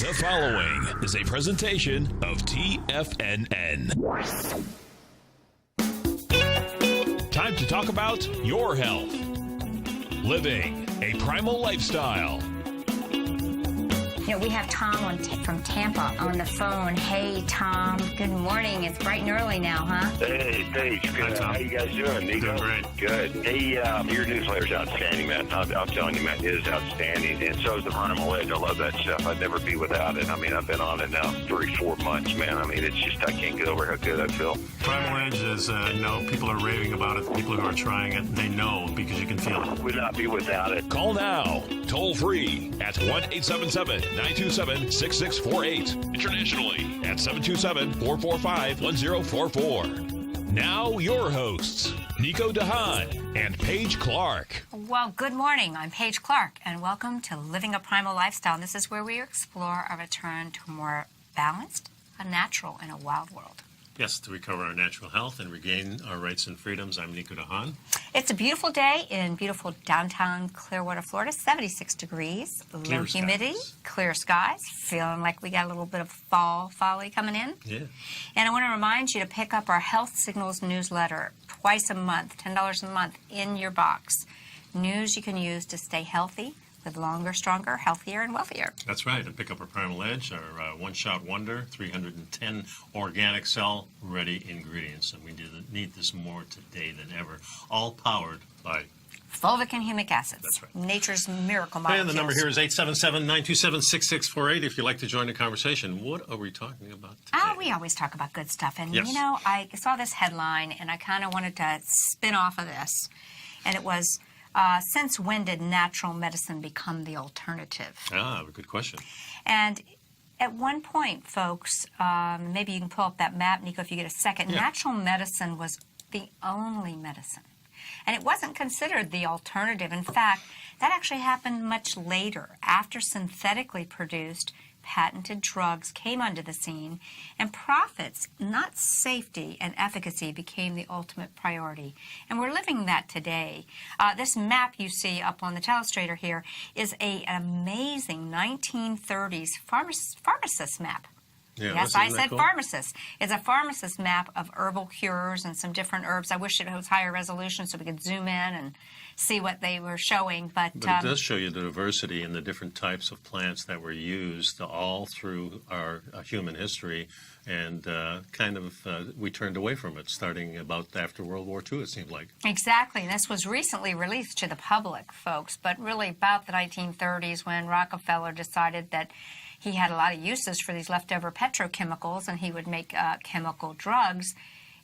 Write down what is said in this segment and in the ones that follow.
The following is a presentation of TFNN. Time to talk about your health. Living a primal lifestyle. You know, we have Tom from Tampa on the phone. Hey, Tom. Good morning. It's bright and early now, huh? Hey, Paige. Good. Hi, Tom. How you guys doing, Nico? Doing great. Good. Hey, your newsletter's outstanding, man. I'm telling you, man, it is outstanding. And so is the Primal Lifestyle. I love that stuff. I'd never be without it. I mean, I've been on it now 3-4 months, man. I mean, it's just, I can't get over how good I feel. Primal Edge is, people are raving about it. People who are trying it, they know because you can feel it. Would not be without it. Call now, toll free at 1-877-927-6648. Internationally at 727-445-1044. Now your hosts, Nico and Haan and Paige Clarke. Well, good morning. I'm Paige Clarke, and welcome to Living a Primal Lifestyle. And this is where we explore our return to a more balanced, a natural, and a wild world. Yes, to recover our natural health and regain our rights and freedoms. I'm Nico and Haan. It's a beautiful day in beautiful downtown Clearwater, Florida. 76 degrees, low humidity, clear skies. Feeling like we got a little bit of fall folly coming in. Yeah. And I want to remind you to pick up our Health Signals newsletter twice a month, $10 a month in your box. News you can use to stay healthy, live longer, stronger, healthier, and wealthier. That's right. And pick up our Primal Edge, our one-shot wonder, 310 organic cell-ready ingredients. And we need this more today than ever. All powered by fulvic and humic acids. That's right. Nature's miracle molecules. And the number here is 877-927-6648 if you'd like to join the conversation. What are we talking about today? We always talk about good stuff. And, yes. you know, I saw this headline, and I kind of wanted to spin off of this. And it was, since when did natural medicine become the alternative? Good question. And at one point, folks, maybe you can pull up that map, Nico, if you get a second. Yeah. Natural medicine was the only medicine. And it wasn't considered the alternative. In fact, that actually happened much later, after synthetically produced patented drugs came onto the scene, and profits, not safety and efficacy, became the ultimate priority. And we're living that today. This map you see up on the telestrator here is an amazing 1930s pharmacist map. Yeah, yes, I said cool? Pharmacist. It's a pharmacist map of herbal cures and some different herbs. I wish it was higher resolution so we could zoom in and see what they were showing. But it does show you the diversity in the different types of plants that were used all through our human history. And we turned away from it starting about after World War II, it seemed like. Exactly. This was recently released to the public, folks, but really about the 1930s when Rockefeller decided that he had a lot of uses for these leftover petrochemicals, and he would make chemical drugs.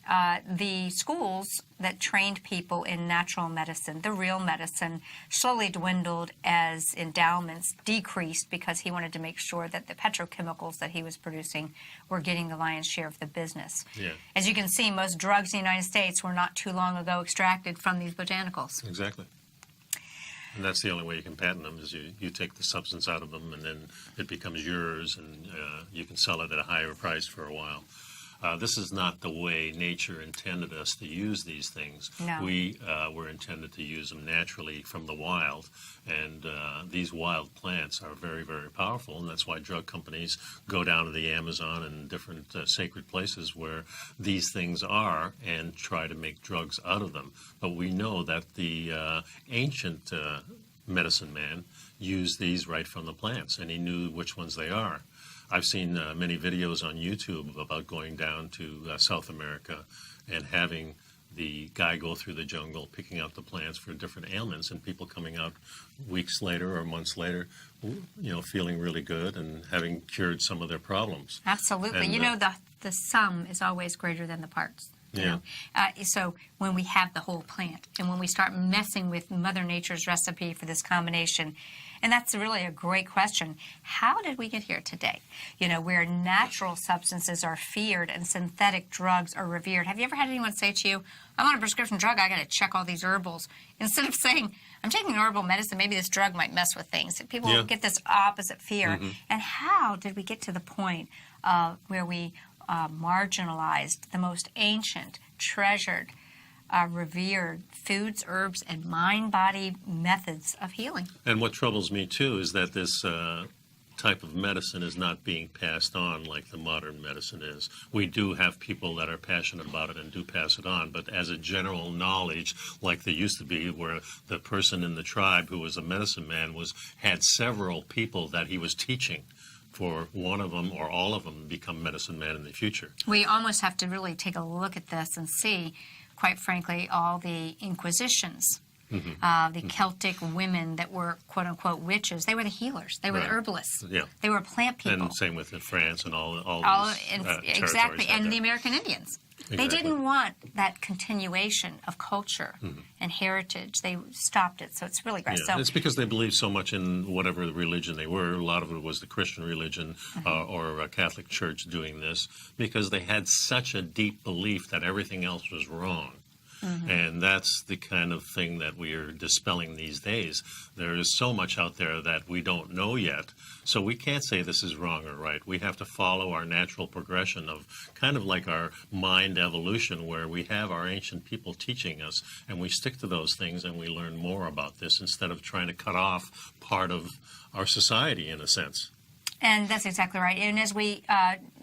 The schools that trained people in natural medicine, the real medicine, slowly dwindled as endowments decreased because he wanted to make sure that the petrochemicals that he was producing were getting the lion's share of the business. Yeah. As you can see, most drugs in the United States were not too long ago extracted from these botanicals. Exactly. And that's the only way you can patent them is you take the substance out of them and then it becomes yours and you can sell it at a higher price for a while. This is not the way nature intended us to use these things. No. We were intended to use them naturally from the wild, and these wild plants are very, very powerful, and that's why drug companies go down to the Amazon and different sacred places where these things are and try to make drugs out of them. But we know that the ancient medicine man used these right from the plants, and he knew which ones they are. I've seen many videos on YouTube about going down to South America and having the guy go through the jungle, picking out the plants for different ailments, and people coming out weeks later or months later, feeling really good and having cured some of their problems. Absolutely. And, the sum is always greater than the parts. Yeah. So when we have the whole plant and when we start messing with Mother Nature's recipe for this combination, and that's really a great question. How did we get here today? Where natural substances are feared and synthetic drugs are revered. Have you ever had anyone say to you, I want a prescription drug, I got to check all these herbals. Instead of saying, I'm taking herbal medicine, maybe this drug might mess with things. People get this opposite fear. Mm-hmm. And how did we get to the point where we marginalized the most ancient, treasured, revered foods, herbs, and mind-body methods of healing? And what troubles me, too, is that this type of medicine is not being passed on like the modern medicine is. We do have people that are passionate about it and do pass it on, but as a general knowledge, like there used to be, where the person in the tribe who was a medicine man had several people that he was teaching for one of them or all of them to become medicine man in the future. We almost have to really take a look at this and see, quite frankly, all the inquisitions. The Celtic women that were quote-unquote witches, they were the healers. They were the herbalists. Yeah. They were plant people. And same with France and all these exactly, and like the American Indians. They didn't want that continuation of culture and heritage. They stopped it, so it's really great. Yeah, so it's because they believed so much in whatever the religion they were. A lot of it was the Christian religion or a Catholic Church doing this, because they had such a deep belief that everything else was wrong. And that's the kind of thing that we are dispelling these days. There is so much out there that we don't know yet, so we can't say this is wrong or right. We have to follow our natural progression of kind of like our mind evolution, where we have our ancient people teaching us, and we stick to those things and we learn more about this instead of trying to cut off part of our society in a sense. And that's exactly right. And as we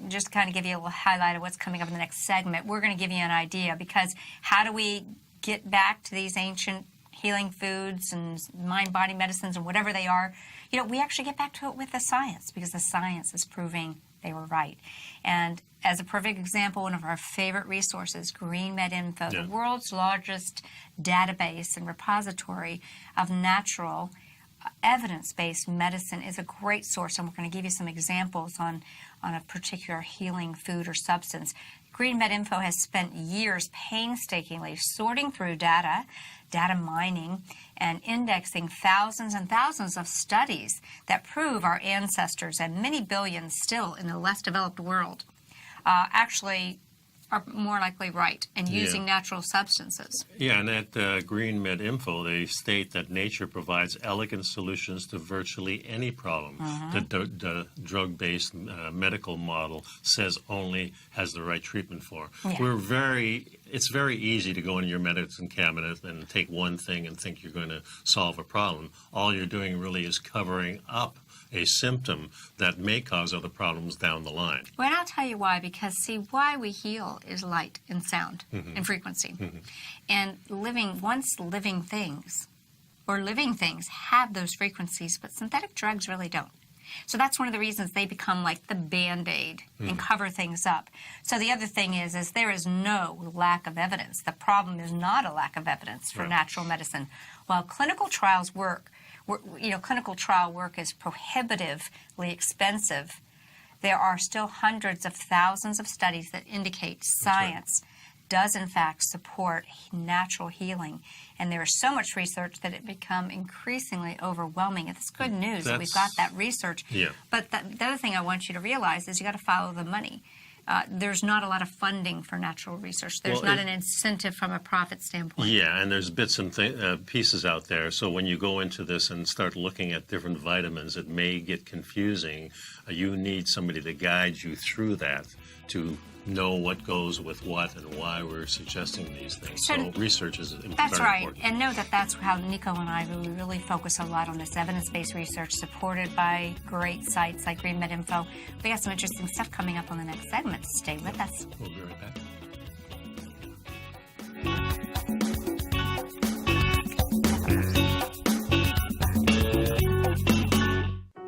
just kind of give you a little highlight of what's coming up in the next segment, we're going to give you an idea, because how do we get back to these ancient healing foods and mind-body medicines and whatever they are? You know, we actually get back to it with the science, because the science is proving they were right. And as a perfect example, one of our favorite resources, GreenMed Info, the world's largest database and repository of natural evidence-based medicine, is a great source, and we're going to give you some examples on a particular healing food or substance. GreenMed Info has spent years painstakingly sorting through data mining, and indexing thousands and thousands of studies that prove our ancestors and many billions still in the less developed world actually are more likely right and using natural substances. Yeah, and at GreenMed Info, they state that nature provides elegant solutions to virtually any problem. The drug-based medical model says only has the right treatment for. It's very easy to go in your medicine cabinet and take one thing and think you're going to solve a problem. All you're doing really is covering up a symptom that may cause other problems down the line. Well, and I'll tell you why, because see, why we heal is light and sound and frequency. And living things have those frequencies, but synthetic drugs really don't. So that's one of the reasons they become like the Band-Aid and cover things up. So the other thing is there is no lack of evidence. The problem is not a lack of evidence for natural medicine. While clinical trial work is prohibitively expensive, there are still hundreds of thousands of studies that indicate science does in fact support natural healing. And there is so much research that it become increasingly overwhelming. It's good news that we've got that research. Yeah. But the other thing I want you to realize is you got to follow the money. There's not a lot of funding for natural research. There's not an incentive from a profit standpoint. Yeah, and there's bits and pieces out there. So when you go into this and start looking at different vitamins, it may get confusing. You need somebody to guide you through that to know what goes with what and why we're suggesting these things. So research is very important. That's right. And know that that's how Nico and I really focus a lot on this evidence-based research supported by great sites like GreenMed Info. We got some interesting stuff coming up on the next segment. Stay with us. We'll be right back.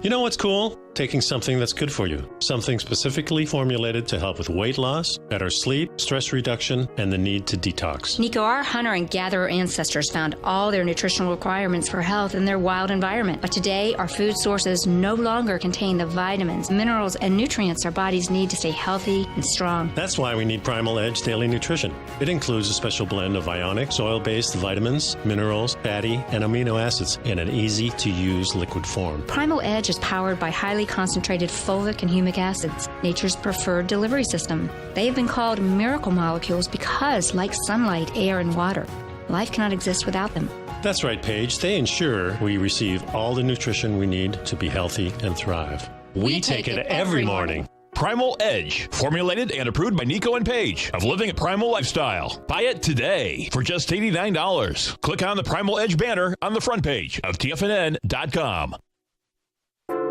You know what's cool? Taking something that's good for you. Something specifically formulated to help with weight loss, better sleep, stress reduction, and the need to detox. Nico, our hunter and gatherer ancestors found all their nutritional requirements for health in their wild environment. But today, our food sources no longer contain the vitamins, minerals, and nutrients our bodies need to stay healthy and strong. That's why we need Primal Edge Daily Nutrition. It includes a special blend of ionic, soil-based vitamins, minerals, fatty, and amino acids in an easy-to-use liquid form. Primal Edge is powered by highly concentrated fulvic and humic acids, nature's preferred delivery system. They have been called miracle molecules because, like sunlight, air, and water, life cannot exist without them. That's right, Paige. They ensure we receive all the nutrition we need to be healthy and thrive. We take it every morning. Primal Edge, formulated and approved by Nico and Paige of Living a Primal Lifestyle. Buy it today for just $89. Click on the Primal Edge banner on the front page of TFNN.com.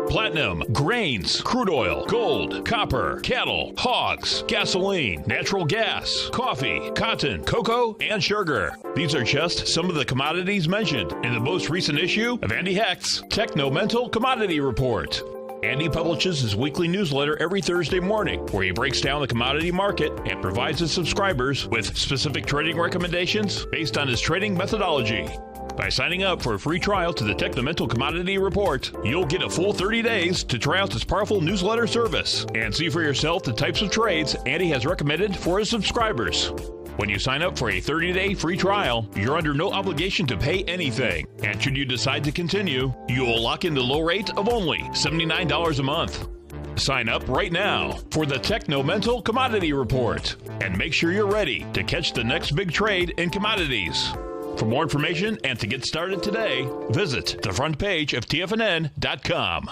platinum, grains, crude oil, gold, copper, cattle, hogs, gasoline, natural gas, coffee, cotton, cocoa, and sugar. These are just some of the commodities mentioned in the most recent issue of Andy Hecht's Techno-Mental Commodity Report. Andy publishes his weekly newsletter every Thursday morning, where he breaks down the commodity market and provides his subscribers with specific trading recommendations based on his trading methodology. By signing up for a free trial to the Techno-Mental Commodity Report, you'll get a full 30 days to try out this powerful newsletter service and see for yourself the types of trades Andy has recommended for his subscribers. When you sign up for a 30-day free trial, you're under no obligation to pay anything. And should you decide to continue, you will lock in the low rate of only $79 a month. Sign up right now for the Techno-Mental Commodity Report and make sure you're ready to catch the next big trade in commodities. For more information and to get started today, visit the front page of TFNN.com.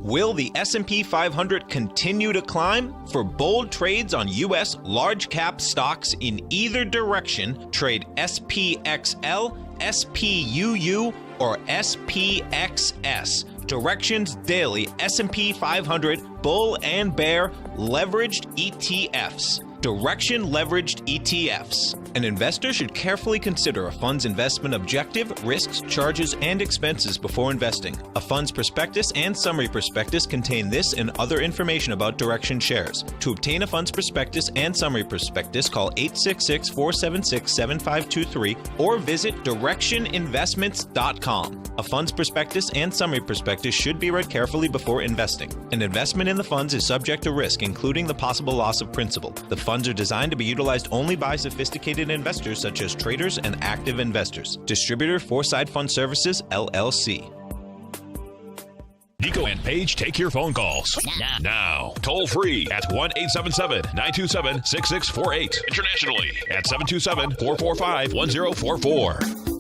Will the S&P 500 continue to climb? For bold trades on U.S. large-cap stocks in either direction, trade SPXL, SPUU, or SPXS. Directions Daily S&P 500 Bull and Bear Leveraged ETFs. Direction Leveraged ETFs. An investor should carefully consider a fund's investment objective, risks, charges, and expenses before investing. A fund's prospectus and summary prospectus contain this and other information about Direction shares. To obtain a fund's prospectus and summary prospectus, call 866-476-7523 or visit directioninvestments.com. A fund's prospectus and summary prospectus should be read carefully before investing. An investment in the funds is subject to risk, including the possible loss of principal. The funds are designed to be utilized only by sophisticated investors such as traders and active investors. Distributor Foreside Fund Services, LLC. Nico and Paige take your phone calls now. Toll free at 1-877-927-6648. Internationally at 727-445-1044.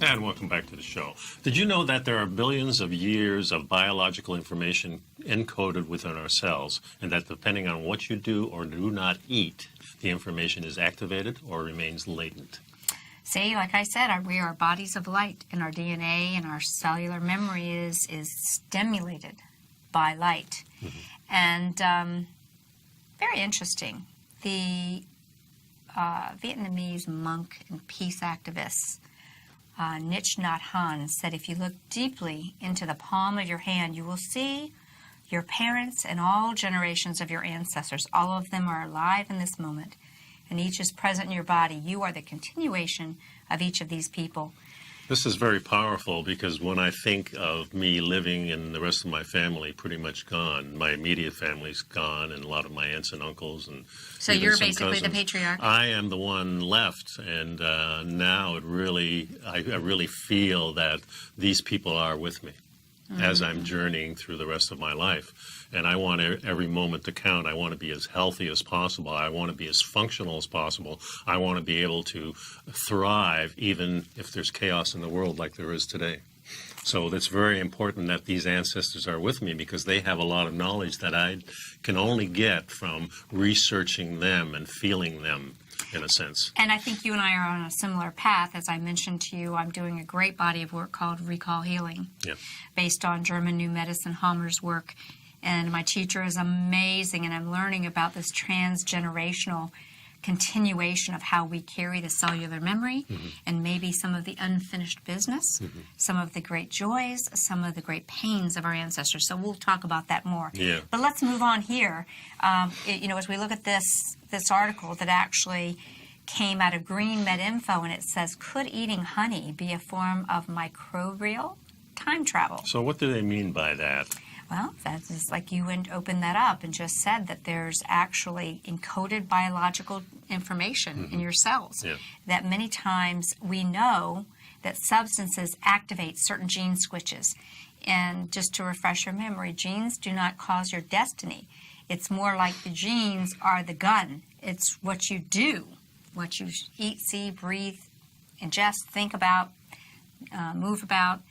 And welcome back to the show. Did you know that there are billions of years of biological information encoded within our cells, and that depending on what you do or do not eat, the information is activated or remains latent? See, like I said, we are bodies of light, and our DNA and our cellular memory is stimulated by light. Mm-hmm. And very interesting. The Vietnamese monk and peace activist Nico and Haan said, if you look deeply into the palm of your hand, you will see your parents and all generations of your ancestors. All of them are alive in this moment, and each is present in your body. You are the continuation of each of these people. This is very powerful because when I think of me living and the rest of my family pretty much gone, my immediate family's gone, and a lot of my aunts and uncles, and so you're basically the patriarch. I am the one left, and now I really feel that these people are with me as I'm journeying through the rest of my life. And I want every moment to count. I want to be as healthy as possible. I want to be as functional as possible. I want to be able to thrive even if there's chaos in the world like there is today. So it's very important that these ancestors are with me because they have a lot of knowledge that I can only get from researching them and feeling them, in a sense. And I think you and I are on a similar path. As I mentioned to you, I'm doing a great body of work called Recall Healing, based on German New Medicine Hammer's work. And my teacher is amazing, and I'm learning about this transgenerational continuation of how we carry the cellular memory and maybe some of the unfinished business, some of the great joys, some of the great pains of our ancestors. So we'll talk about that more. Yeah. But let's move on here. As we look at this article that actually came out of Green Med Info, and it says, could eating honey be a form of microbial time travel? So what do they mean by that? Well, that is like you opened that up and just said that there's actually encoded biological information in your cells. Yeah. That many times we know that substances activate certain gene switches. And just to refresh your memory, genes do not cause your destiny. It's more like the genes are the gun. It's what you do, what you eat, see, breathe, ingest, think about, move about.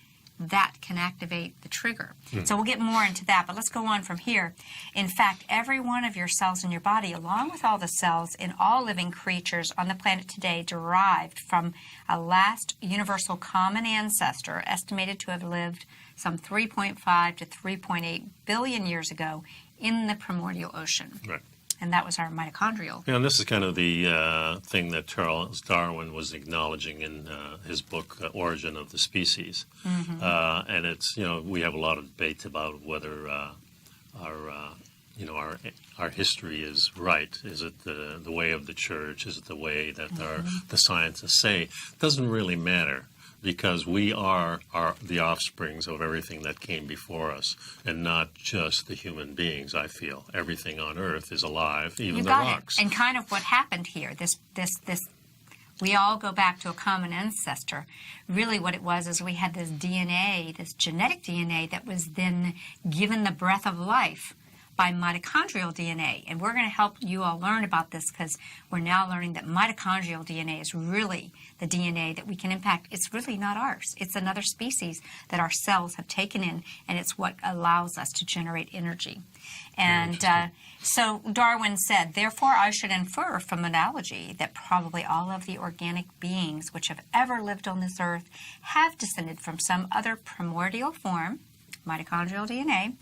that can activate the trigger. So we'll get more into that, but let's go on from here. In fact, every one of your cells in your body, along with all the cells in all living creatures on the planet today, derived from a last universal common ancestor estimated to have lived some 3.5 to 3.8 billion years ago in the primordial ocean. Right. And that was our mitochondrial. Yeah, and this is kind of the thing that Charles Darwin was acknowledging in his book, Origin of the Species. And it's, we have a lot of debates about whether our history is right. Is it the way of the church? Is it the way that the scientists say? It doesn't really matter, because we are the offsprings of everything that came before us, and not just the human beings, I feel. Everything on Earth is alive, even the rocks. And kind of what happened here, this we all go back to a common ancestor. Really what it was is we had this DNA, this genetic DNA that was then given the breath of life by mitochondrial DNA. And we're going to help you all learn about this, because we're now learning that mitochondrial DNA is really the DNA that we can impact. It's really not ours. It's another species that our cells have taken in, and it's what allows us to generate energy. And so Darwin said, therefore I should infer from analogy that probably all of the organic beings which have ever lived on this earth have descended from some other primordial form, mitochondrial DNA,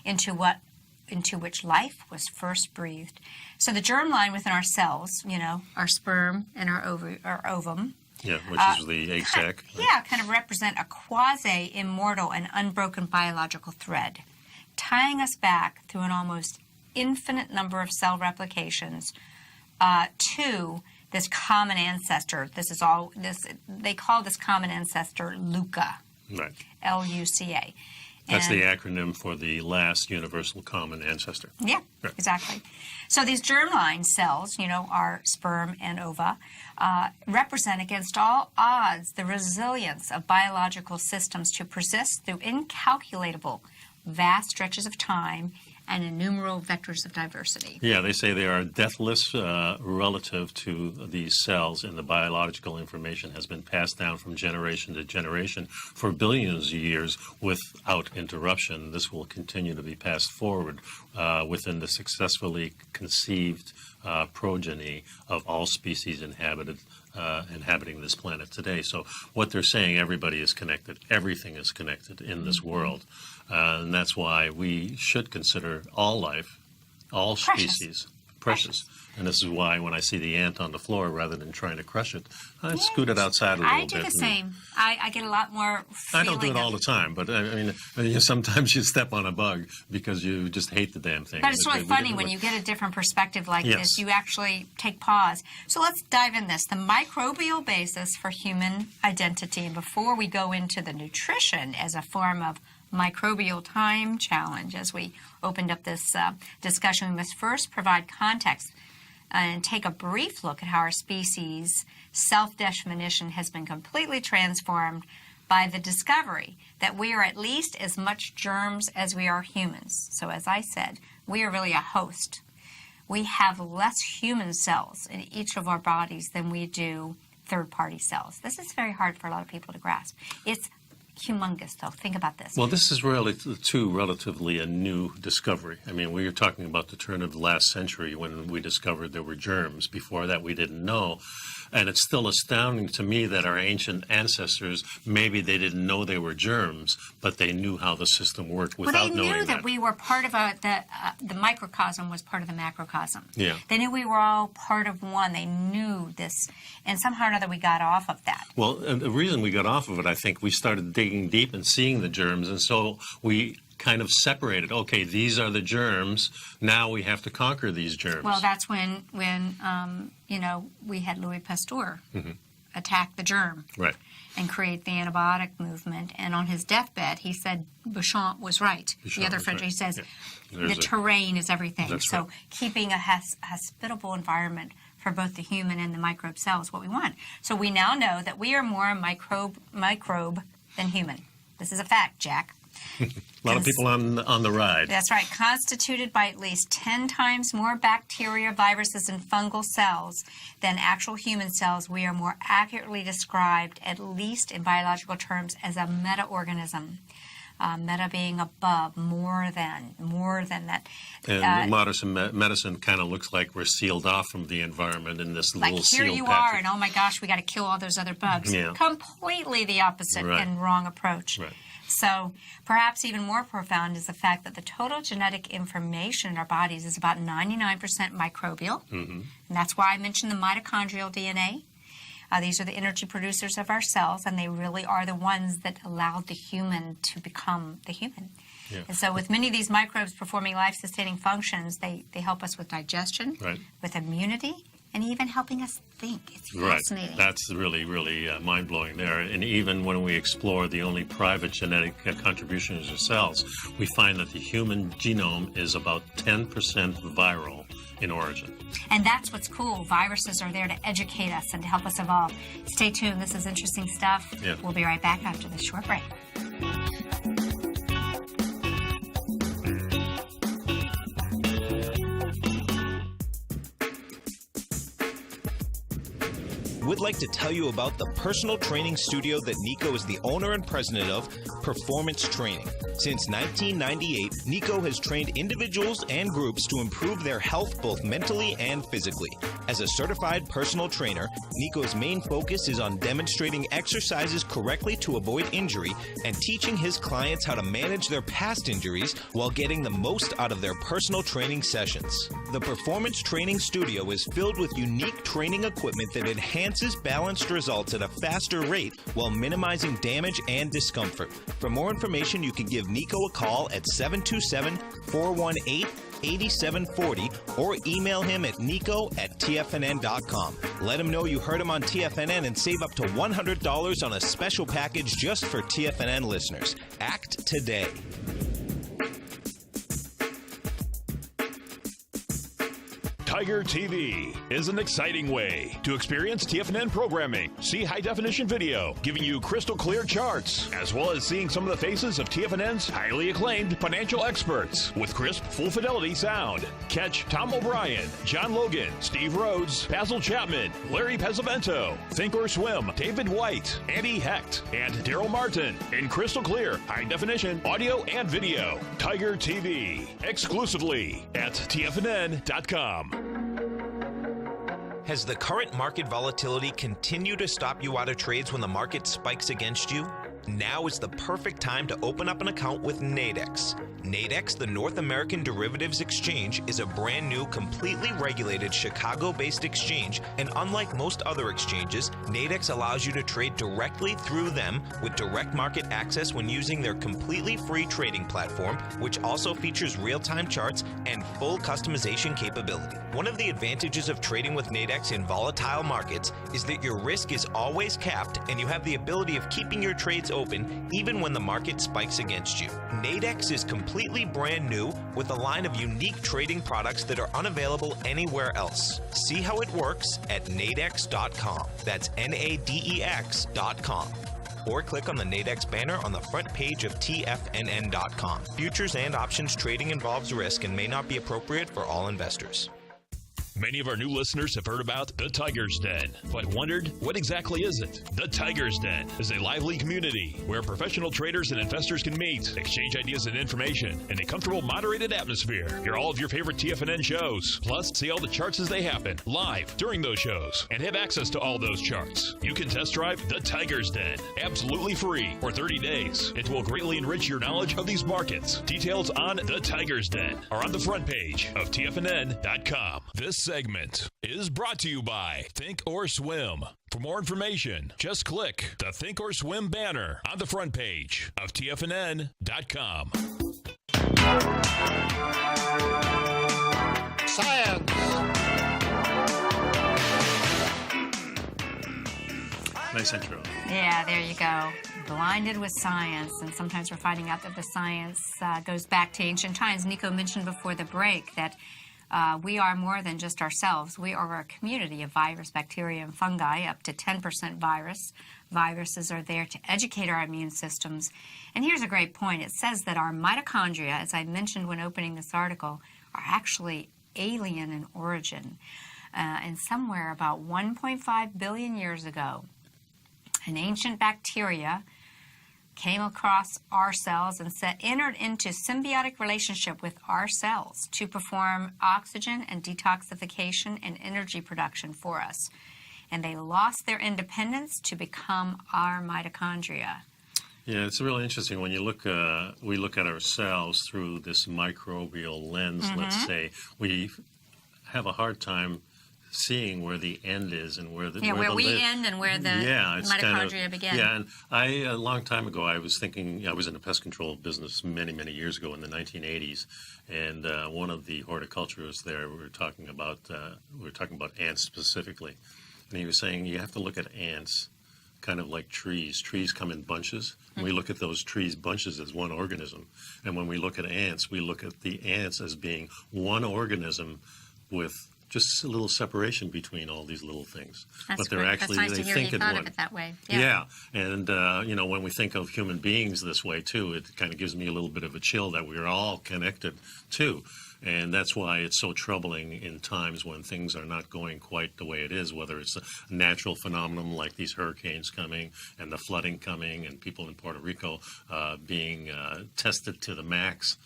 into which life was first breathed. So the germline within our cells, our sperm and our ovum. Yeah, which is the egg sac. Kind of represent a quasi-immortal and unbroken biological thread, tying us back through an almost infinite number of cell replications to this common ancestor. They call this common ancestor LUCA. Right. L-U-C-A. That's the acronym for the last universal common ancestor. Yeah, right. Exactly. So these germline cells, our sperm and ova, represent against all odds the resilience of biological systems to persist through incalculable vast stretches of time and innumerable vectors of diversity. Yeah, they say they are deathless relative to these cells, and the biological information has been passed down from generation to generation for billions of years without interruption. This will continue to be passed forward within the successfully conceived progeny of all species inhabiting this planet today. So what they're saying, everybody is connected. Everything is connected in this world. And that's why we should consider all life, all species, precious. And this is why when I see the ant on the floor, rather than trying to crush it, I scoot it outside a little bit. I do the same. I get a lot more feeling. I don't do it all the time, but I mean, sometimes you step on a bug because you just hate the damn thing. But it's really funny when you get a different perspective like this. You actually take pause. So let's dive in this. The microbial basis for human identity. And before we go into the nutrition as a form of microbial time challenge, as we opened up this discussion, we must first provide context and take a brief look at how our species' self-definition has been completely transformed by the discovery that we are at least as much germs as we are humans. So as I said, we are really a host. We have less human cells in each of our bodies than we do third-party cells. This is very hard for a lot of people to grasp. It's humongous, though. Think about this. Well, this is relatively a new discovery. I mean, we were talking about the turn of the last century when we discovered there were germs. Before that, we didn't know. And it's still astounding to me that our ancient ancestors, maybe they didn't know they were germs, but they knew how the system worked without knowing that. They knew that we were part of the microcosm was part of the macrocosm. Yeah. They knew we were all part of one. They knew this. And somehow or another, we got off of that. Well, the reason we got off of it, I think, we started digging deep and seeing the germs, and so we kind of separated. Okay, these are the germs. Now we have to conquer these germs. Well, that's when we had Louis Pasteur attack the germ, right, and create the antibiotic movement. And on his deathbed, he said Bouchon was right. The other French, right. He says the terrain is everything. That's so right. Keeping a hospitable environment for both the human and the microbe cell is what we want. So we now know that we are more microbe than human. This is a fact, Jack. A lot of people on the ride. That's right. Constituted by at least 10 times more bacteria, viruses, and fungal cells than actual human cells, we are more accurately described, at least in biological terms, as a meta-organism. Meta being above, more than that. And modern medicine kind of looks like we're sealed off from the environment in this little like here sealed you package. are, and oh my gosh, we got to kill all those other bugs. Yeah. Completely the opposite and wrong approach. Right. So perhaps even more profound is the fact that the total genetic information in our bodies is about 99% microbial. And that's why I mentioned the mitochondrial DNA. These are the energy producers of our cells, and they really are the ones that allowed the human to become the human. Yeah. And so with many of these microbes performing life-sustaining functions, they help us with digestion, with immunity, and even helping us think. It's fascinating. Right. That's really, really mind-blowing there. And even when we explore the only private genetic contributions of cells, we find that the human genome is about 10% viral in origin. And that's what's cool. Viruses are there to educate us and to help us evolve. Stay tuned. This is interesting stuff. Yeah. We'll be right back after this short break. We'd like to tell you about the personal training studio that Nico is the owner and president of, Performance Training. Since 1998, Nico has trained individuals and groups to improve their health both mentally and physically. As a certified personal trainer, Nico's main focus is on demonstrating exercises correctly to avoid injury and teaching his clients how to manage their past injuries while getting the most out of their personal training sessions. The Performance Training Studio is filled with unique training equipment that enhances balanced results at a faster rate while minimizing damage and discomfort. For more information, you can give Nico a call at 727-418-8740 or email him at nico@tfnn.com. Let him know you heard him on TFNN and save up to $100 on a special package just for TFNN listeners. Act today. Tiger TV is an exciting way to experience TFNN programming. See high-definition video, giving you crystal clear charts, as well as seeing some of the faces of TFNN's highly acclaimed financial experts with crisp, full-fidelity sound. Catch Tom O'Brien, John Logan, Steve Rhodes, Basil Chapman, Larry Pesavento, Think or Swim, David White, Andy Hecht, and Daryl Martin in crystal clear, high-definition audio and video. Tiger TV, exclusively at TFNN.com. Has the current market volatility continued to stop you out of trades when the market spikes against you? Now is the perfect time to open up an account with Nadex. Nadex, the North American Derivatives Exchange, is a brand new, completely regulated Chicago-based exchange, and unlike most other exchanges, Nadex allows you to trade directly through them with direct market access when using their completely free trading platform, which also features real-time charts and full customization capability. One of the advantages of trading with Nadex in volatile markets is that your risk is always capped and you have the ability of keeping your trades open even when the market spikes against you. Nadex is completely brand new with a line of unique trading products that are unavailable anywhere else. See how it works at nadex.com. That's NADEX.com. Or click on the Nadex banner on the front page of TFNN.com. Futures and options trading involves risk and may not be appropriate for all investors. Many of our new listeners have heard about the Tiger's Den, but wondered, what exactly is it? The Tiger's Den is a lively community where professional traders and investors can meet, exchange ideas and information in a comfortable, moderated atmosphere. Hear all of your favorite TFNN shows, plus see all the charts as they happen, live during those shows, and have access to all those charts. You can test drive the Tiger's Den, absolutely free for 30 days. It will greatly enrich your knowledge of these markets. Details on the Tiger's Den are on the front page of TFNN.com. This segment is brought to you by Think or Swim. For more information, just click the Think or Swim banner on the front page of TFNN.com. Science. Nice intro. Yeah, there you go. Blinded with science, and sometimes we're finding out that the science goes back to ancient times. Nico mentioned before the break that we are more than just ourselves. We are a community of virus, bacteria, and fungi, up to 10% virus, Viruses are there to educate our immune systems. And here's a great point. It says that our mitochondria, as I mentioned when opening this article, are actually alien in origin. And somewhere about 1.5 billion years ago, an ancient bacteria came across our cells and entered into symbiotic relationship with our cells to perform oxygen and detoxification and energy production for us. And they lost their independence to become our mitochondria. Yeah, it's really interesting when you look. We look at ourselves through this microbial lens. Let's say we have a hard time seeing where the end is and where the where we end and where the mitochondria begin. Yeah, and a long time ago, I was thinking. I was in the pest control business many years ago in the 1980s, and one of the horticulturists there, we were talking about ants specifically, and he was saying you have to look at ants kind of like trees. Trees come in bunches. And we look at those trees bunches as one organism, and when we look at ants, we look at the ants as being one organism with just a little separation between all these little things. That's but they're great. actually, That's nice they to hear think you thought one. of it that way. Yeah. And, when we think of human beings this way, too, it kind of gives me a little bit of a chill that we're all connected, too. And that's why it's so troubling in times when things are not going quite the way it is, whether it's a natural phenomenon like these hurricanes coming and the flooding coming and people in Puerto Rico being tested to the max.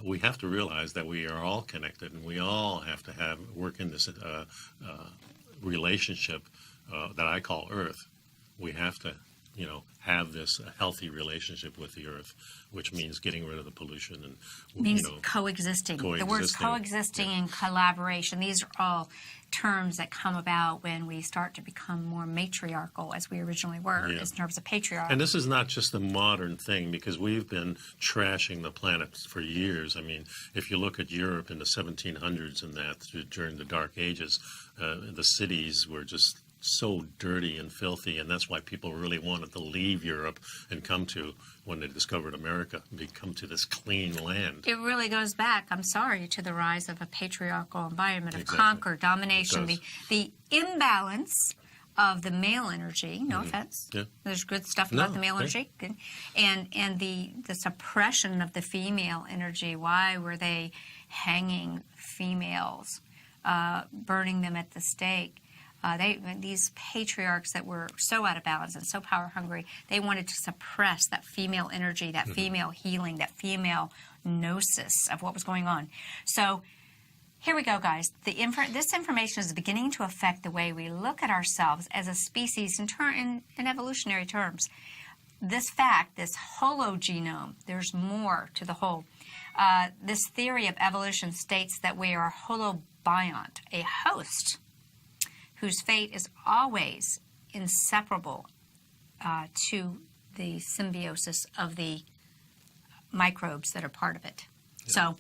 We have to realize that we are all connected, and we all have to work in this relationship that I call Earth. We have to, have this healthy relationship with the Earth, which means getting rid of the pollution and means coexisting. The words coexisting and collaboration. These are all terms that come about when we start to become more matriarchal, as we originally were, in terms of patriarchy. And this is not just a modern thing, because we've been trashing the planet for years. I mean, if you look at Europe in the 1700s and that, during the Dark Ages, the cities were just so dirty and filthy, and that's why people really wanted to leave Europe and come to, when they discovered America, come to this clean land. It really goes back, I'm sorry, to the rise of a patriarchal environment of conquer, domination, the imbalance of the male energy. No offense. Yeah. There's good stuff about the male energy. Good. And the suppression of the female energy. Why were they hanging females, burning them at the stake? These patriarchs that were so out of balance and so power hungry, they wanted to suppress that female energy, that female healing, that female gnosis of what was going on. So here we go, guys. This information is beginning to affect the way we look at ourselves as a species in evolutionary terms. This fact, this hologenome, there's more to the whole. This theory of evolution states that we are holobiont, a host whose fate is always inseparable to the symbiosis of the microbes that are part of it. Yeah.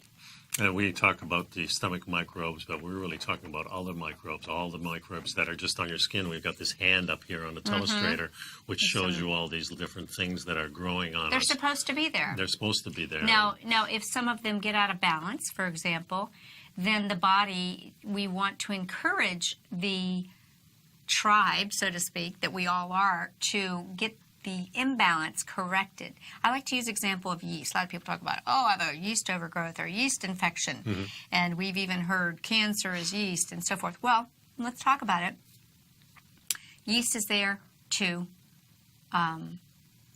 And we talk about the stomach microbes, but we're really talking about other microbes, all the microbes that are just on your skin. We've got this hand up here on the telestrator, which shows you all these different things that are growing on us. They're supposed to be there. They're supposed to be there. Now, if some of them get out of balance, for example, then the body, we want to encourage the tribe, so to speak, that we all are, to get the imbalance corrected. I like to use the example of yeast. A lot of people talk about, I have a yeast overgrowth or yeast infection, and we've even heard cancer is yeast and so forth. Well, let's talk about it. Yeast is there to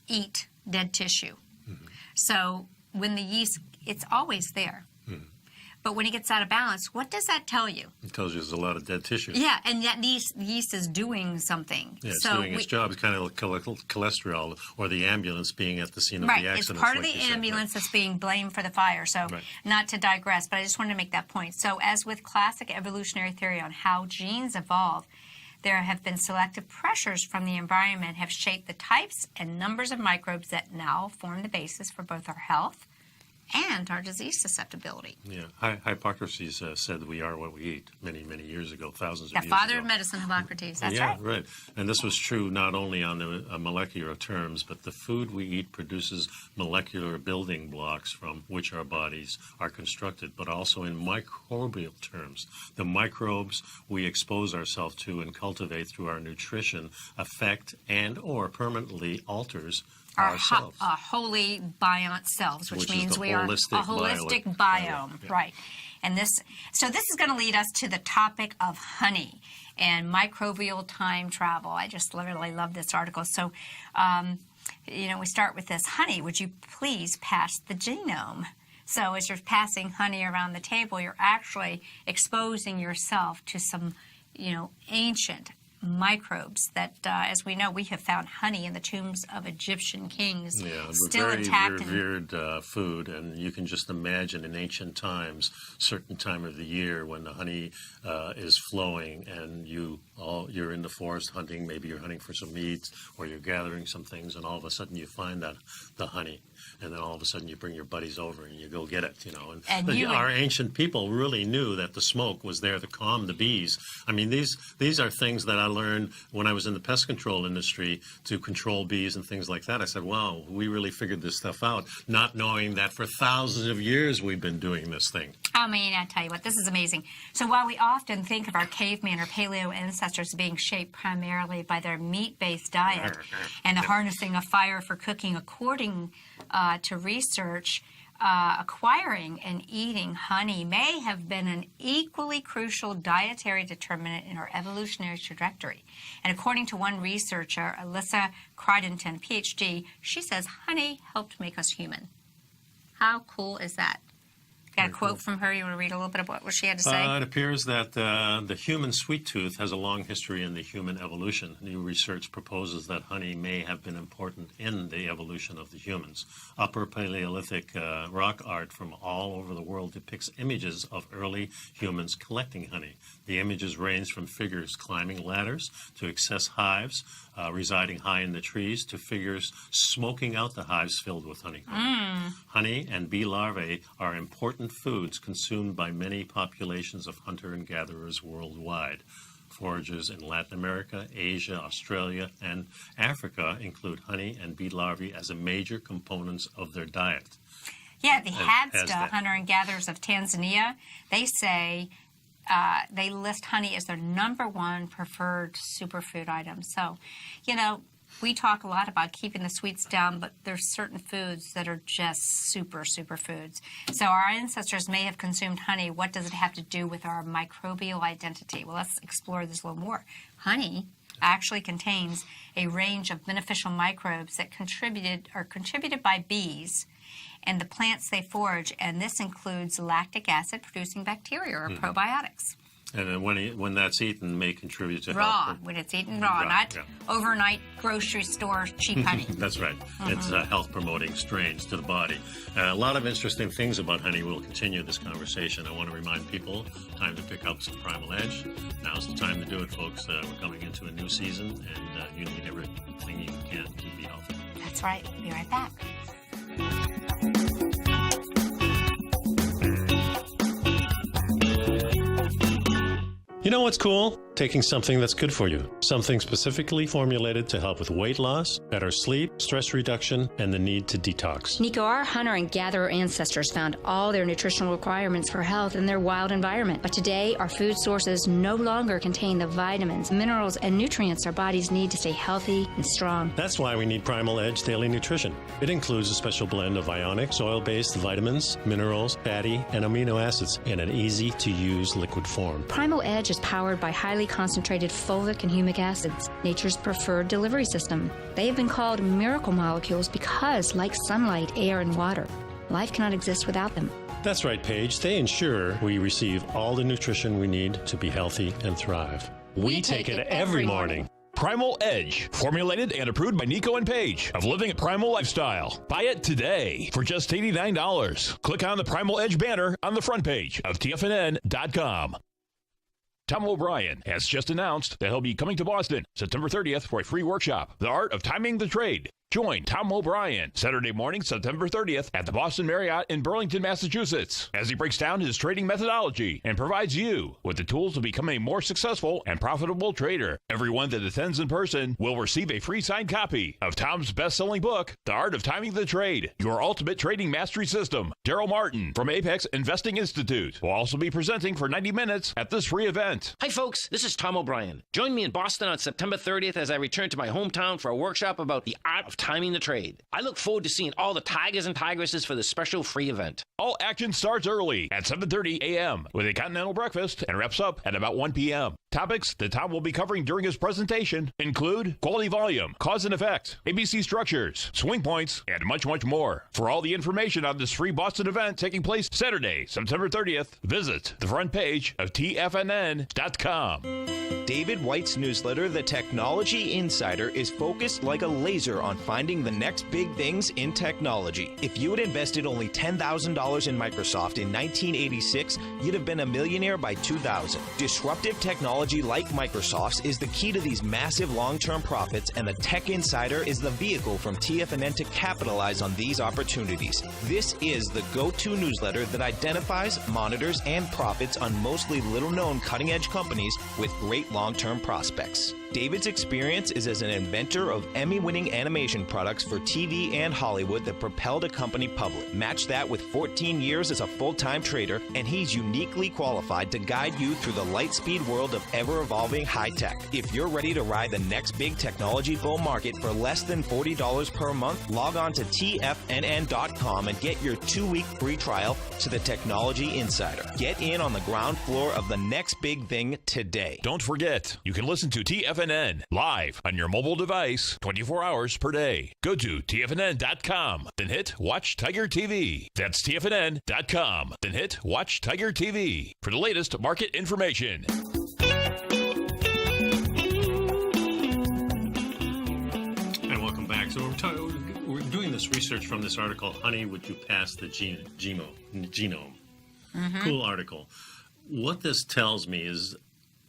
eat dead tissue. So when the yeast, it's always there. But when it gets out of balance, what does that tell you? It tells you there's a lot of dead tissue. Yeah, and yet yeast is doing something. Yeah, it's doing its job. It's kind of like cholesterol, or the ambulance being at the scene of the accident. It's part of the ambulance that's being blamed for the fire. So not to digress, but I just wanted to make that point. So as with classic evolutionary theory on how genes evolve, there have been selective pressures from the environment have shaped the types and numbers of microbes that now form the basis for both our health and our disease susceptibility. Yeah, Hippocrates said we are what we eat many, many years ago, thousands of years ago. The father of medicine, Hippocrates, that's right. Yeah, right. And this was true not only on the molecular terms, but the food we eat produces molecular building blocks from which our bodies are constructed, but also in microbial terms. The microbes we expose ourselves to and cultivate through our nutrition affect and or permanently alters our holy biont selves, which means we are a holistic biome, right? And this is going to lead us to the topic of honey and microbial time travel. I just literally love this article. So, we start with this. Honey, would you please pass the genome? So as you're passing honey around the table, you're actually exposing yourself to some, ancient microbes that, as we know, we have found honey in the tombs of Egyptian kings, still intact. Very revered food, and you can just imagine in ancient times, certain time of the year when the honey is flowing, and you're in the forest hunting. Maybe you're hunting for some meat, or you're gathering some things, and all of a sudden you find the honey. And then all of a sudden you bring your buddies over and you go get it, And our ancient people really knew that the smoke was there to calm the bees. I mean, these are things that I learned when I was in the pest control industry to control bees and things like that. I said, wow, we really figured this stuff out, not knowing that for thousands of years we've been doing this thing. I mean, I tell you what, this is amazing. So while we often think of our caveman or paleo ancestors being shaped primarily by their meat-based diet and the harnessing of fire for cooking, according to research, acquiring and eating honey may have been an equally crucial dietary determinant in our evolutionary trajectory. And according to one researcher, Alyssa Cridenton, PhD, she says honey helped make us human. How cool is that? Got a quote from her. You want to read a little bit of what she had to say? It appears that the human sweet tooth has a long history in the human evolution. New research proposes that honey may have been important in the evolution of the humans. Upper Paleolithic rock art from all over the world depicts images of early humans collecting honey. The images range from figures climbing ladders to excess hives residing high in the trees to figures smoking out the hives filled with honeycomb. Honey and bee larvae are important foods consumed by many populations of hunter and gatherers worldwide. Foragers in Latin America, Asia, Australia, and Africa include honey and bee larvae as a major components of their diet. Yeah, the Hadsta, hunter and gatherers of Tanzania, they say they list honey as their #1 preferred superfood item. So, we talk a lot about keeping the sweets down, but there's certain foods that are just super foods. So our ancestors may have consumed honey. What does it have to do with our microbial identity? Well, let's explore this a little more. Honey actually contains a range of beneficial microbes that contributed by bees and the plants they forage, and this includes lactic acid producing bacteria or probiotics. And when that's eaten, may contribute to raw, health. when it's eaten raw, not overnight grocery store cheap honey. That's right. It's health-promoting strains to the body. A lot of interesting things about honey. We'll continue this conversation. I want to remind people, time to pick up some Primal Edge. Now's the time to do it, folks. We're coming into a new season, and you need everything you can to be healthy. That's right. Be right back. You know what's cool? Taking something that's good for you. Something specifically formulated to help with weight loss, better sleep, stress reduction, and the need to detox. Nico, our hunter and gatherer ancestors found all their nutritional requirements for health in their wild environment. But today, our food sources no longer contain the vitamins, minerals, and nutrients our bodies need to stay healthy and strong. That's why we need Primal Edge Daily Nutrition. It includes a special blend of ionics, oil-based vitamins, minerals, fatty, and amino acids in an easy-to-use liquid form. Primal Edge is powered by highly concentrated fulvic and humic acids, nature's preferred delivery system. They have been called miracle molecules because, like sunlight, air, and water, life cannot exist without them. That's right, Paige. They ensure we receive all the nutrition we need to be healthy and thrive. We take it every morning. Primal Edge, formulated and approved by Nico and Paige of Living a Primal Lifestyle. Buy it today for just $89. Click on the Primal Edge banner on the front page of TFNN.com. Tom O'Brien has just announced that he'll be coming to Boston September 30th for a free workshop, The Art of Timing the Trade. Join Tom O'Brien Saturday morning, September 30th at the Boston Marriott in Burlington, Massachusetts, as he breaks down his trading methodology and provides you with the tools to become a more successful and profitable trader. Everyone that attends in person will receive a free signed copy of Tom's best-selling book, The Art of Timing the Trade, Your Ultimate Trading Mastery System. Daryl Martin from Apex Investing Institute will also be presenting for 90 minutes at this free event. Hi folks, this is Tom O'Brien. Join me in Boston on September 30th as I return to my hometown for a workshop about the art of timing the trade. I look forward to seeing all the tigers and tigresses for this special free event. All action starts early at 7:30 a.m. with a continental breakfast and wraps up at about 1 p.m. Topics that Tom will be covering during his presentation include quality volume, cause and effect, ABC structures, swing points, and much, much more. For all the information on this free Boston event taking place Saturday, September 30th, visit the front page of TFNN.com. David White's newsletter, The Technology Insider, is focused like a laser on finding the next big things in technology. If you had invested only $10,000 in Microsoft in 1986, you'd have been a millionaire by 2000. Disruptive technology like Microsoft's is the key to these massive long-term profits, and the Tech Insider is the vehicle from TFNN to capitalize on these opportunities. This is the go-to newsletter that identifies, monitors, and profits on mostly little-known cutting-edge companies with great long-term prospects. David's experience is as an inventor of Emmy-winning animation products for TV and Hollywood that propelled a company public. Match that with 14 years as a full-time trader, and he's uniquely qualified to guide you through the light-speed world of ever-evolving high-tech. If you're ready to ride the next big technology bull market for less than $40 per month, log on to TFNN.com and get your 2-week free trial to the Technology Insider. Get in on the ground floor of the next big thing today. Don't forget, you can listen to TFNN live on your mobile device 24 hours per day. Go to TFNN.com, then hit Watch Tiger TV. That's TFNN.com, then hit Watch Tiger TV for the latest market information. And welcome back. So we're doing this research from this article, Honey, Would You Pass the Genome? Mm-hmm. Cool article. What this tells me is,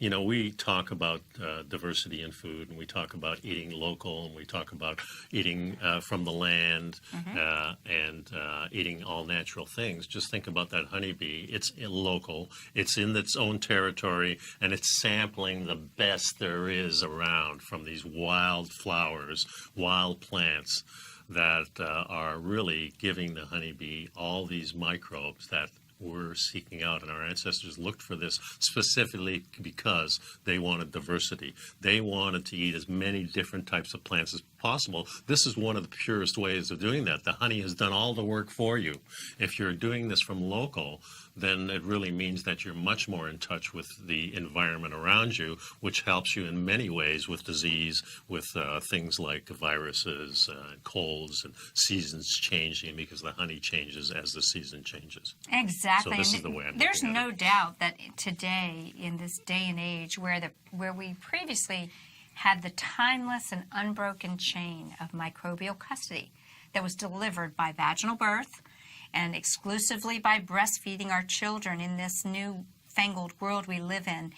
you know, we talk about diversity in food, and we talk about eating local, and we talk about eating from the land, and eating all natural things. Just think about that honeybee. It's local, it's in its own territory, and it's sampling the best there is around from these wild flowers, wild plants that are really giving the honeybee all these microbes that we're seeking out, and our ancestors looked for this specifically because they wanted diversity. They wanted to eat as many different types of plants as possible. This is one of the purest ways of doing that. The honey has done all the work for you. If you're doing this from local, then it really means that you're much more in touch with the environment around you, which helps you in many ways with disease, with things like viruses, colds, and seasons changing, because the honey changes as the season changes. Exactly. So this is the way I'm There's looking at no it. doubt that today, in this day and age, where we previously had the timeless and unbroken chain of microbial custody that was delivered by vaginal birth and exclusively by breastfeeding our children in this new-fangled world we live in,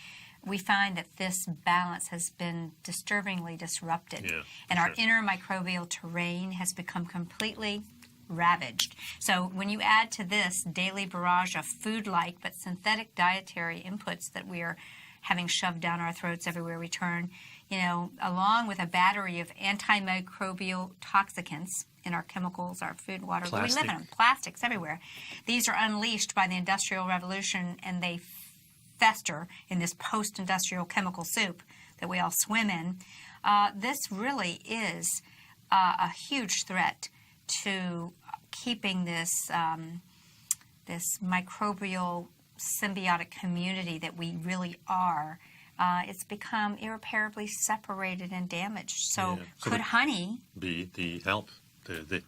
we find that this balance has been disturbingly disrupted. Yeah, and our sure. inner microbial terrain has become completely ravaged. So when you add to this daily barrage of food-like but synthetic dietary inputs that we are having shoved down our throats everywhere we turn, you know, along with a battery of antimicrobial toxicants in our chemicals, our food, water, we live in them, plastics everywhere. These are unleashed by the Industrial Revolution, and they fester in this post-industrial chemical soup that we all swim in. This really is a huge threat to keeping this this microbial symbiotic community that we really are. It's become irreparably separated and damaged. So, could honey be the help? Could this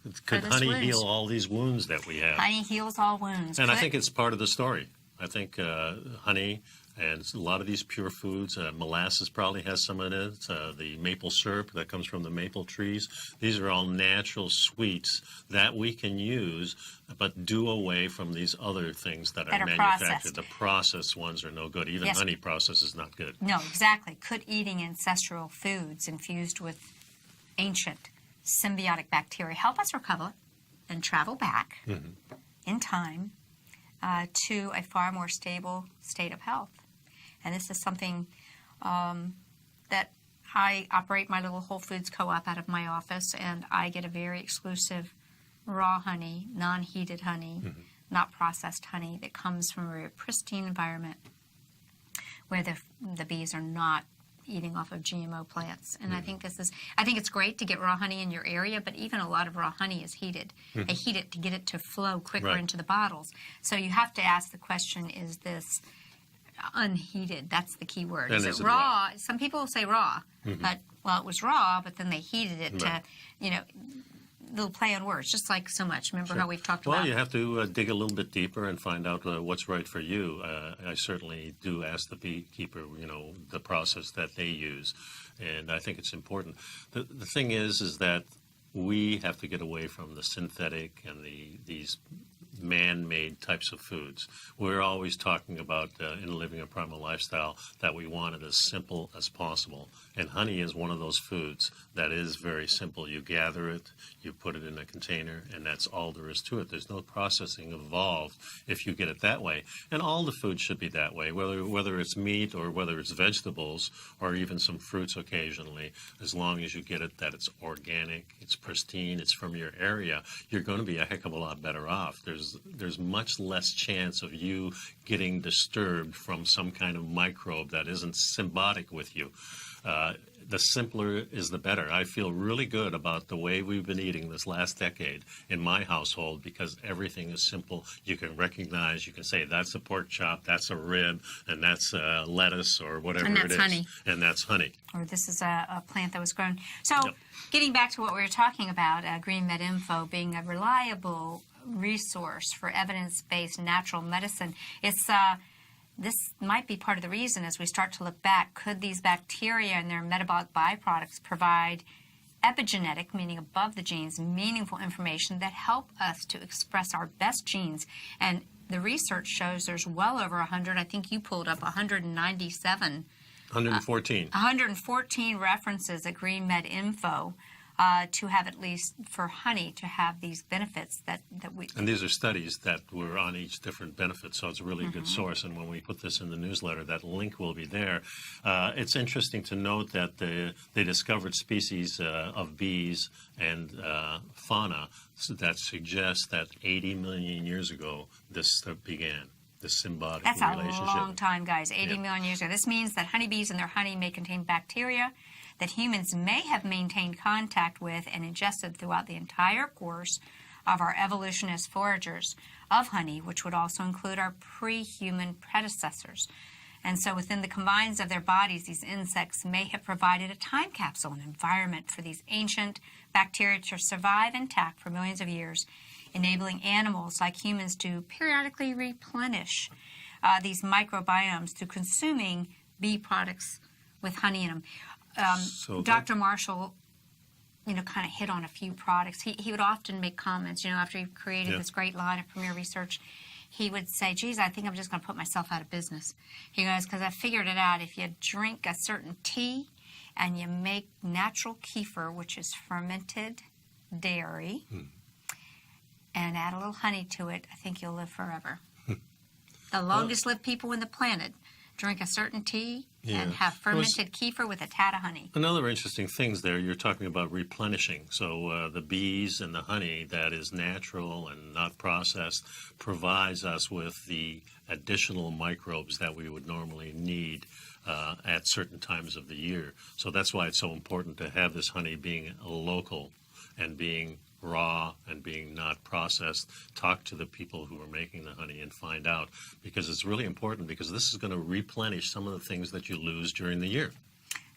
honey wounds. heal all these wounds that we have? Honey heals all wounds. And I think it's part of the story. I think honey and a lot of these pure foods, molasses probably has some in it, the maple syrup that comes from the maple trees. These are all natural sweets that we can use, but do away from these other things that are manufactured. Processed. The processed ones are no good. Even honey process is not good. No, exactly. Could eating ancestral foods infused with ancient symbiotic bacteria help us recover and travel back in time to a far more stable state of health. And this is something that I operate my little Whole Foods co-op out of my office, and I get a very exclusive raw honey, non-heated honey, not processed honey that comes from a very pristine environment where the bees are not eating off of GMO plants. And I think it's great to get raw honey in your area, but even a lot of raw honey is heated. They heat it to get it to flow quicker into the bottles. So you have to ask the question, is this unheated? That's the key word. Is it raw? Some people say raw, but, well, it was raw, but then they heated it to, they'll play on words, just like so much. Remember how we've talked about? Well, you have to dig a little bit deeper and find out what's right for you. I certainly do ask the beekeeper, the process that they use, and I think it's important. The thing is that we have to get away from the synthetic and these man-made types of foods. We're always talking about, in living a primal lifestyle, that we want it as simple as possible. And honey is one of those foods that is very simple. You gather it, you put it in a container, and that's all there is to it. There's no processing involved if you get it that way. And all the food should be that way, whether it's meat or whether it's vegetables or even some fruits occasionally. As long as you get it that it's organic, it's pristine, it's from your area, you're going to be a heck of a lot better off. There's much less chance of you getting disturbed from some kind of microbe that isn't symbiotic with you. The simpler is the better. I feel really good about the way we've been eating this last decade in my household because everything is simple. You can recognize, you can say that's a pork chop, that's a rib, and that's lettuce or whatever it is. And that's honey. And that's honey. Or this is a plant that was grown. So getting back to what we were talking about, Green Med Info being a reliable resource for evidence-based natural medicine, this might be part of the reason as we start to look back. Could these bacteria and their metabolic byproducts provide epigenetic, meaning above the genes, meaningful information that help us to express our best genes? And the research shows there's well over 100. I think you pulled up 197. 114. 114 references at Green Med Info to have, at least for honey, to have these benefits that we... And these are studies that were on each different benefit, so it's a really good source. And when we put this in the newsletter, that link will be there. It's interesting to note that they discovered species of bees and fauna that suggest that 80 million years ago this began. This symbiotic relationship. That's a long time, guys. 80 million years ago. This means that honeybees and their honey may contain bacteria that humans may have maintained contact with and ingested throughout the entire course of our evolutionist foragers of honey, which would also include our pre-human predecessors. And so within the confines of their bodies, these insects may have provided a time capsule, an environment for these ancient bacteria to survive intact for millions of years, enabling animals like humans to periodically replenish these microbiomes through consuming bee products with honey in them. Dr. Marshall, kind of hit on a few products. He would often make comments, after he created this great line of Premier Research, he would say, geez, I think I'm just going to put myself out of business. He goes, because I figured it out. If you drink a certain tea and you make natural kefir, which is fermented dairy, and add a little honey to it, I think you'll live forever. The longest lived people on the planet drink a certain tea and have fermented kefir with a tad of honey. Another interesting thing there, you're talking about replenishing. So the bees and the honey that is natural and not processed provides us with the additional microbes that we would normally need at certain times of the year. So that's why it's so important to have this honey being local and being raw and being not processed. Talk to the people who are making the honey and find out, because it's really important, because this is going to replenish some of the things that you lose during the year.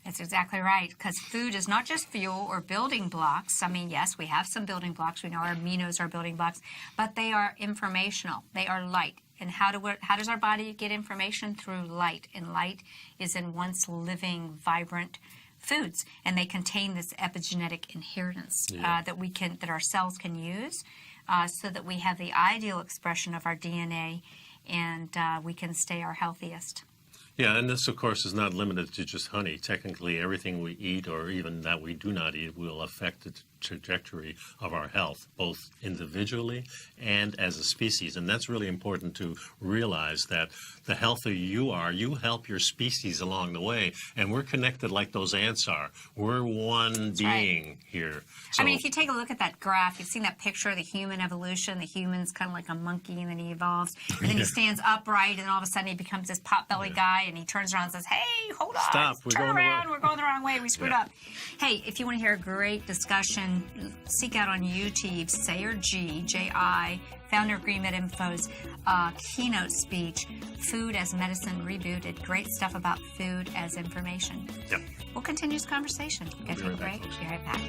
That's exactly right, because food is not just fuel or building blocks. I mean, yes, we have some building blocks. We know our aminos are building blocks, but they are informational. They are light. And how does our body get information? Through light. And light is in once living, vibrant foods, and they contain this epigenetic inheritance that our cells can use, so that we have the ideal expression of our DNA, and we can stay our healthiest. Yeah, and this, of course, is not limited to just honey. Technically, everything we eat, or even that we do not eat, will affect it trajectory of our health, both individually and as a species. And that's really important to realize, that the healthier you are, you help your species along the way. And we're connected like those ants are. We're one being here. So, I mean, if you take a look at that graph, you've seen that picture of the human evolution. The human's kind of like a monkey, and then he evolves. And then he stands upright, and all of a sudden he becomes this pot-belly guy, and he turns around and says, hey, hold on. Stop. Turn around. We're going the wrong way. We screwed up. Hey, if you want to hear a great discussion, seek out on YouTube, Sayer G, J-I, Founder Agreement Info's keynote speech, Food as Medicine Rebooted. Great stuff about food as information. Yep. We'll continue this conversation. You guys doing great? Be right back.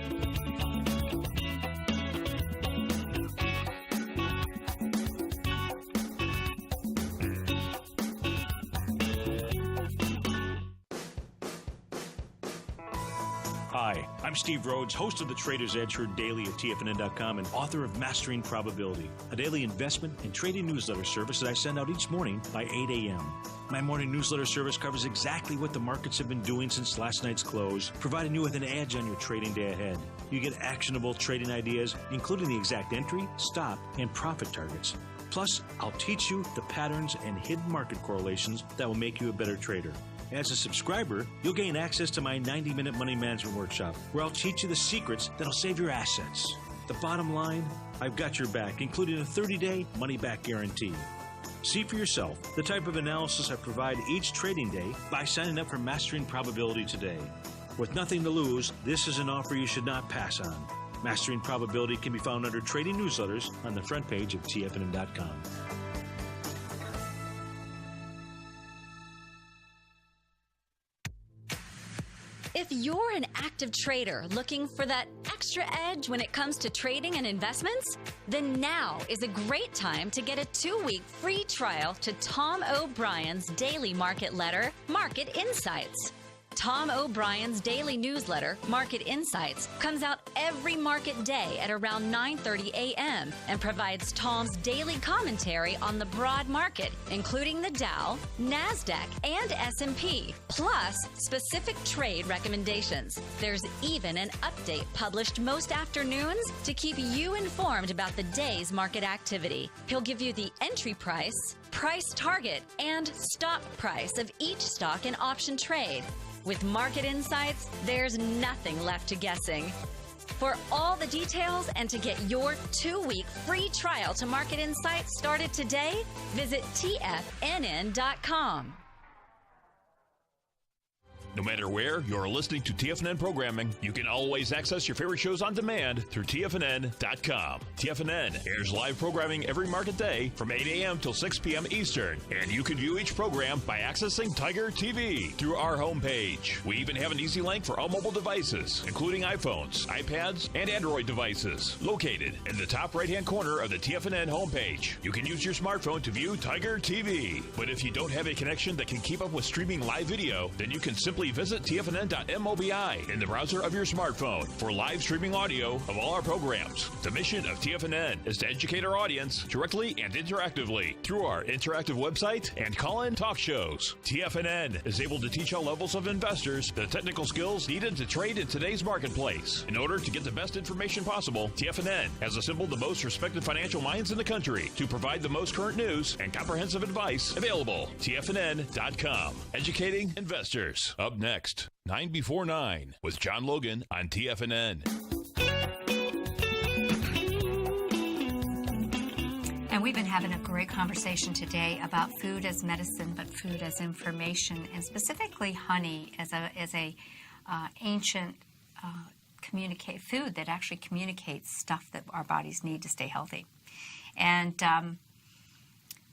Hi, I'm Steve Rhodes, host of the Trader's Edge, heard daily at TFNN.com and author of Mastering Probability, a daily investment and trading newsletter service that I send out each morning by 8 a.m. My morning newsletter service covers exactly what the markets have been doing since last night's close, providing you with an edge on your trading day ahead. You get actionable trading ideas, including the exact entry, stop, and profit targets. Plus, I'll teach you the patterns and hidden market correlations that will make you a better trader. As a subscriber, you'll gain access to my 90-minute money management workshop, where I'll teach you the secrets that'll save your assets. The bottom line, I've got your back, including a 30-day money-back guarantee. See for yourself the type of analysis I provide each trading day by signing up for Mastering Probability today. With nothing to lose, this is an offer you should not pass on. Mastering Probability can be found under Trading Newsletters on the front page of TFNN.com. If you're an active trader looking for that extra edge when it comes to trading and investments, then now is a great time to get a 2-week free trial to Tom O'Brien's daily market letter, Market Insights. Tom O'Brien's daily newsletter, Market Insights, comes out every market day at around 9:30 a.m. and provides Tom's daily commentary on the broad market, including the Dow, NASDAQ, and S&P, plus specific trade recommendations. There's even an update published most afternoons to keep you informed about the day's market activity. He'll give you the entry price, price target, and stop price of each stock and option trade. With Market Insights, there's nothing left to guessing. For all the details and to get your 2-week free trial to Market Insights started today, visit TFNN.com. No matter where you're listening to TFNN programming, you can always access your favorite shows on demand through TFNN.com. TFNN airs live programming every market day from 8 a.m. till 6 p.m. Eastern, and you can view each program by accessing Tiger TV through our homepage. We even have an easy link for all mobile devices, including iPhones, iPads, and Android devices, located in the top right-hand corner of the TFNN homepage. You can use your smartphone to view Tiger TV, but if you don't have a connection that can keep up with streaming live video, then you can simply visit TFNN.mobi in the browser of your smartphone for live streaming audio of all our programs. The mission of TFNN is to educate our audience directly and interactively through our interactive website and call-in talk shows. TFNN is able to teach all levels of investors the technical skills needed to trade in today's marketplace. In order to get the best information possible, TFNN has assembled the most respected financial minds in the country to provide the most current news and comprehensive advice available. TFNN.com. Educating investors. Up next, 9 before 9 with John Logan on TFNN. And we've been having a great conversation today about food as medicine, but food as information, and specifically honey as a ancient food that actually communicates stuff that our bodies need to stay healthy. And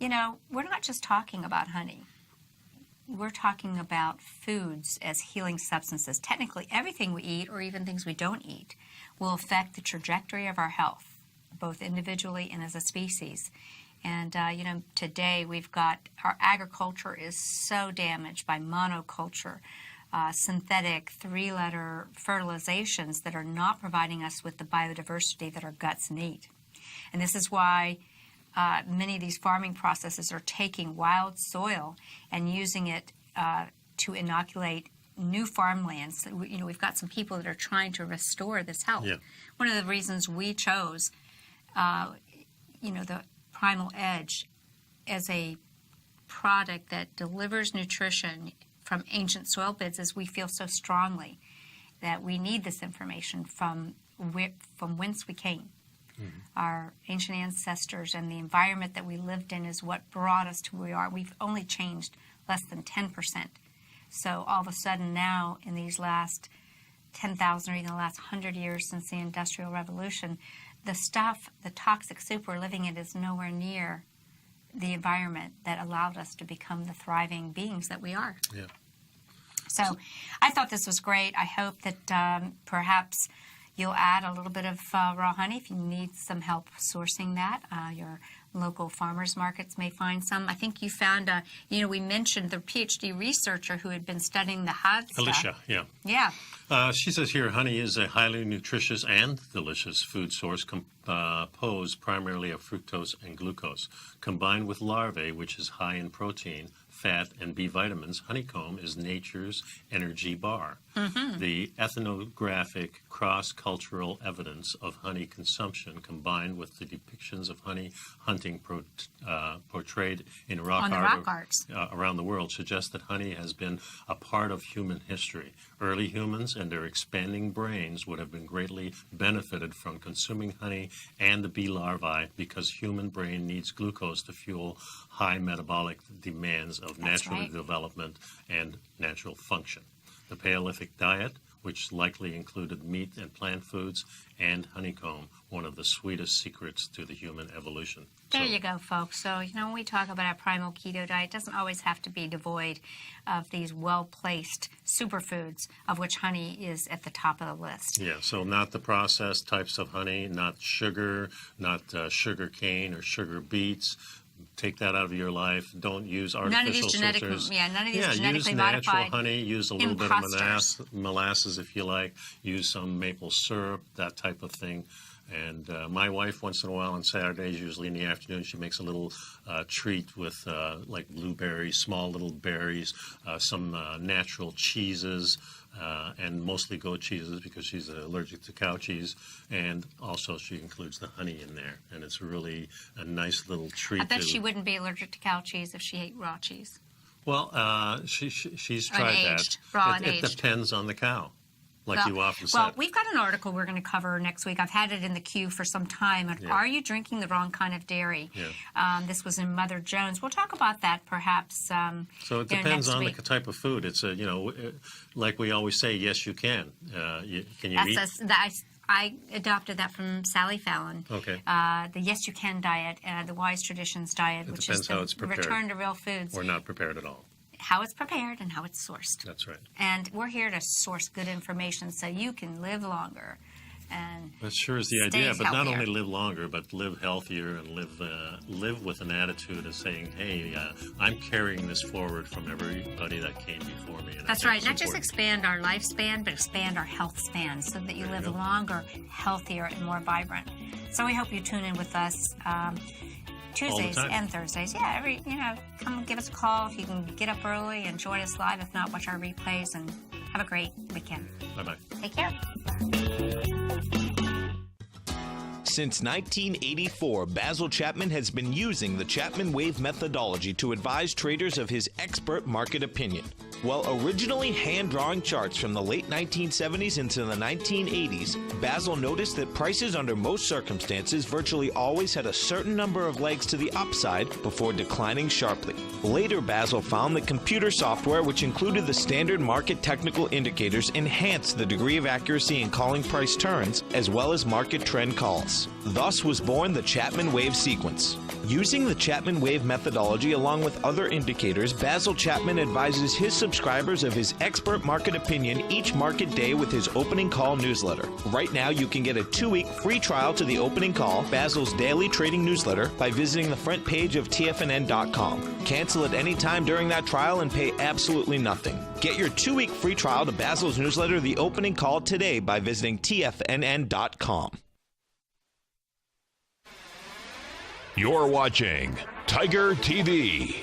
we're not just talking about honey. We're talking about foods as healing substances. Technically, everything we eat, or even things we don't eat, will affect the trajectory of our health, both individually and as a species. And, today we've got, our agriculture is so damaged by monoculture, synthetic 3-letter fertilizations that are not providing us with the biodiversity that our guts need. And this is why many of these farming processes are taking wild soil and using it to inoculate new farmlands. We've got some people that are trying to restore this health. Yeah. One of the reasons we chose, the Primal Edge as a product that delivers nutrition from ancient soil beds is we feel so strongly that we need this information from whence we came. Mm-hmm. Our ancient ancestors and the environment that we lived in is what brought us to where we are. We've only changed less than 10%. So all of a sudden now, in these last 10,000 or even the last 100 years since the Industrial Revolution, the toxic soup we're living in is nowhere near the environment that allowed us to become the thriving beings that we are. Yeah. So I thought this was great. I hope that perhaps you'll add a little bit of raw honey if you need some help sourcing that. Your local farmers markets may find some. I think you found, we mentioned the PhD researcher who had been studying the Haan stuff. Alicia, yeah. Yeah. She says here, honey is a highly nutritious and delicious food source composed primarily of fructose and glucose. Combined with larvae, which is high in protein, fat, and B vitamins, honeycomb is nature's energy bar. Mm-hmm. The ethnographic cross-cultural evidence of honey consumption combined with the depictions of honey hunting portrayed in rock art around the world suggests that honey has been a part of human history. Early humans and their expanding brains would have been greatly benefited from consuming honey and the bee larvae because human brain needs glucose to fuel high metabolic demands of natural development and natural function. The Paleolithic diet, which likely included meat and plant foods, and honeycomb, one of the sweetest secrets to the human evolution. There you go, folks. So, when we talk about our primal keto diet, it doesn't always have to be devoid of these well-placed superfoods, of which honey is at the top of the list. Yeah, so not the processed types of honey, not sugar, not sugar cane or sugar beets. Take that out of your life. Don't use artificial sweeteners. None of these genetically use modified natural honey. Use a little bit of molasses if you like. Use some maple syrup, that type of thing. And my wife, once in a while on Saturdays, usually in the afternoon, she makes a little treat with like blueberries, small little berries, some natural cheeses, and mostly goat cheeses because she's allergic to cow cheese. And also she includes the honey in there. And it's really a nice little treat. I bet she wouldn't be allergic to cow cheese if she ate raw cheese. Well, she's tried unaged, that. Raw it depends on the cow. You often said. Well, we've got an article we're going to cover next week. I've had it in the queue for some time. Yeah. Are you drinking the wrong kind of dairy? Yeah. This was in Mother Jones. We'll talk about that perhaps. So it depends on the type of food. It's like we always say, yes, you can. Can you eat? I adopted that from Sally Fallon. Okay. The Yes You Can diet, the Wise Traditions diet, which is the return to real foods. Or not prepared at all. How it's prepared and how it's sourced. That's right. And we're here to source good information so you can live longer. And that sure is the idea, but not only live longer, but live healthier and live with an attitude of saying, hey, I'm carrying this forward from everybody that came before me. And that's right. Not just expand our lifespan, but expand our health span so that you live longer, healthier, and more vibrant. So we hope you tune in with us Tuesdays and Thursdays. Yeah, come give us a call if you can get up early and join us live. If not, watch our replays and have a great weekend. Bye-bye. Take care. Since 1984, Basil Chapman has been using the Chapman Wave methodology to advise traders of his expert market opinion. While originally hand-drawing charts from the late 1970s into the 1980s, Basil noticed that prices under most circumstances virtually always had a certain number of legs to the upside before declining sharply. Later, Basil found that computer software, which included the standard market technical indicators, enhanced the degree of accuracy in calling price turns, as well as market trend calls. Thus was born the Chapman Wave sequence. Using the Chapman Wave methodology along with other indicators, Basil Chapman advises his subscribers of his expert market opinion each market day with his opening call newsletter. Right now, you can get a 2-week free trial to the opening call, Basil's daily trading newsletter, by visiting the front page of TFNN.com. Cancel at any time during that trial and pay absolutely nothing. Get your 2-week free trial to Basil's newsletter, The Opening Call, today by visiting TFNN.com. You're watching Tiger TV.